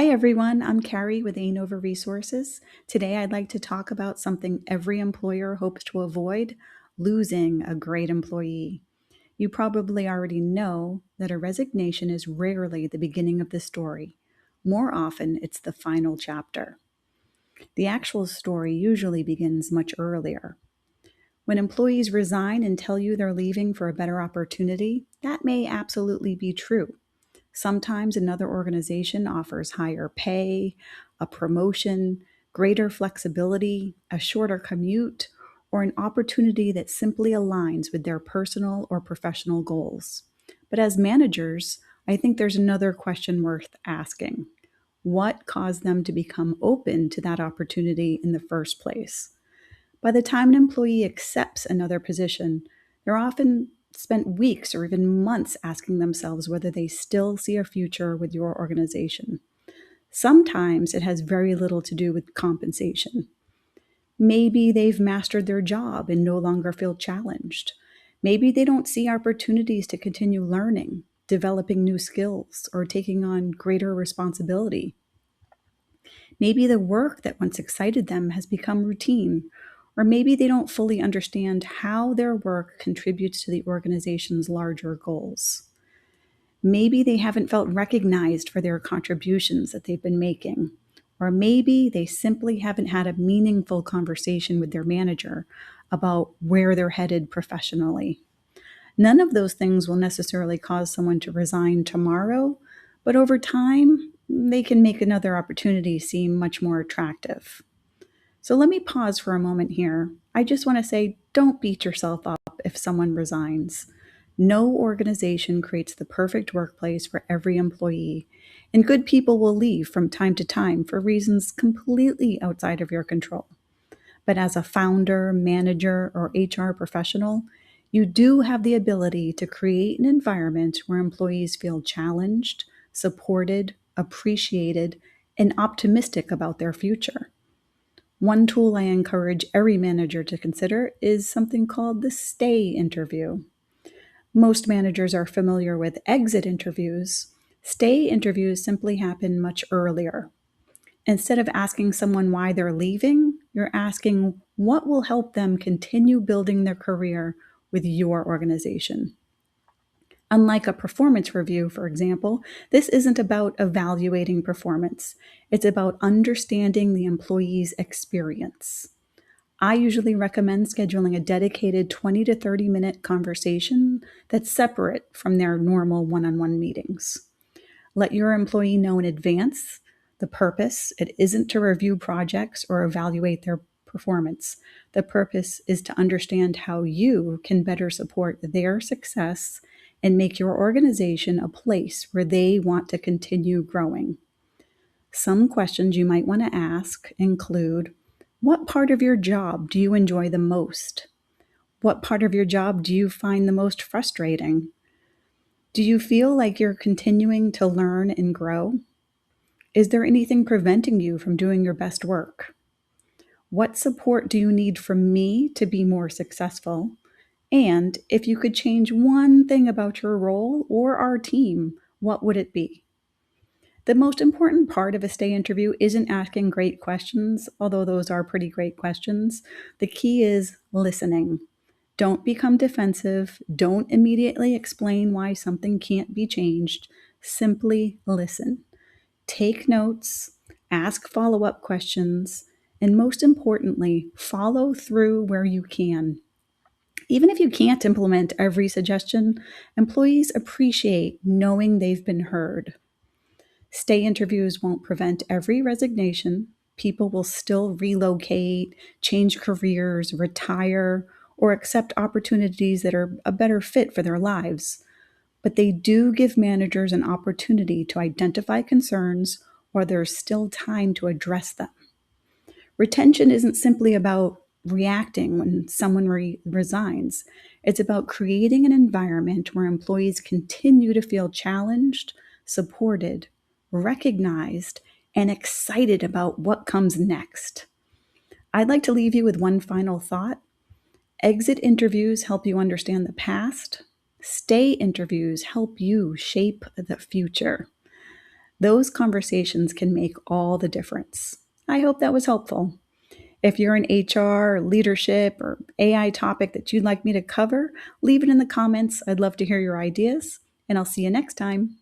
Hi everyone, I'm Carrie with ANOVA-Resources. Today I'd like to talk about something every employer hopes to avoid: losing a great employee. You probably already know that a resignation is rarely the beginning of the story. More often, it's the final chapter. The actual story usually begins much earlier. When employees resign and tell you they're leaving for a better opportunity, that may absolutely be true. Sometimes another organization offers higher pay, a promotion, greater flexibility, a shorter commute, or an opportunity that simply aligns with their personal or professional goals. But as managers, I think there's another question worth asking. What caused them to become open to that opportunity in the first place? By the time an employee accepts another position, they're often spent weeks or even months asking themselves whether they still see a future with your organization. Sometimes it has very little to do with compensation. Maybe they've mastered their job and no longer feel challenged. Maybe they don't see opportunities to continue learning, developing new skills, or taking on greater responsibility. Maybe the work that once excited them has become routine, or maybe they don't fully understand how their work contributes to the organization's larger goals. Maybe they haven't felt recognized for their contributions that they've been making, or maybe they simply haven't had a meaningful conversation with their manager about where they're headed professionally. None of those things will necessarily cause someone to resign tomorrow, but over time, they can make another opportunity seem much more attractive. So let me pause for a moment here. I just want to say, don't beat yourself up if someone resigns. No organization creates the perfect workplace for every employee, and good people will leave from time to time for reasons completely outside of your control. But as a founder, manager, or HR professional, you do have the ability to create an environment where employees feel challenged, supported, appreciated, and optimistic about their future. One tool I encourage every manager to consider is something called the stay interview. Most managers are familiar with exit interviews. Stay interviews simply happen much earlier. Instead of asking someone why they're leaving, you're asking what will help them continue building their career with your organization. Unlike a performance review, for example, this isn't about evaluating performance. It's about understanding the employee's experience. I usually recommend scheduling a dedicated 20 to 30-minute conversation that's separate from their normal one on one meetings. Let your employee know in advance the purpose. It isn't to review projects or evaluate their performance. The purpose is to understand how you can better support their success and make your organization a place where they want to continue growing. Some questions you might want to ask include: what part of your job do you enjoy the most? What part of your job do you find the most frustrating? Do you feel like you're continuing to learn and grow? Is there anything preventing you from doing your best work? What support do you need from me to be more successful? And if you could change one thing about your role or our team, what would it be? The most important part of a stay interview isn't asking great questions, although those are pretty great questions. The key is listening. Don't become defensive. Don't immediately explain why something can't be changed. Simply listen. Take notes, ask follow up questions, and most importantly, follow through where you can. Even if you can't implement every suggestion, employees appreciate knowing they've been heard. Stay interviews won't prevent every resignation. People will still relocate, change careers, retire, or accept opportunities that are a better fit for their lives. But they do give managers an opportunity to identify concerns or there's still time to address them. Retention isn't simply about reacting when someone resigns. It's about creating an environment where employees continue to feel challenged, supported, recognized, and excited about what comes next. I'd like to leave you with one final thought. Exit interviews help you understand the past. Stay interviews help you shape the future. Those conversations can make all the difference. I hope that was helpful. If you're in HR, or leadership, or AI topic that you'd like me to cover, leave it in the comments. I'd love to hear your ideas, and I'll see you next time.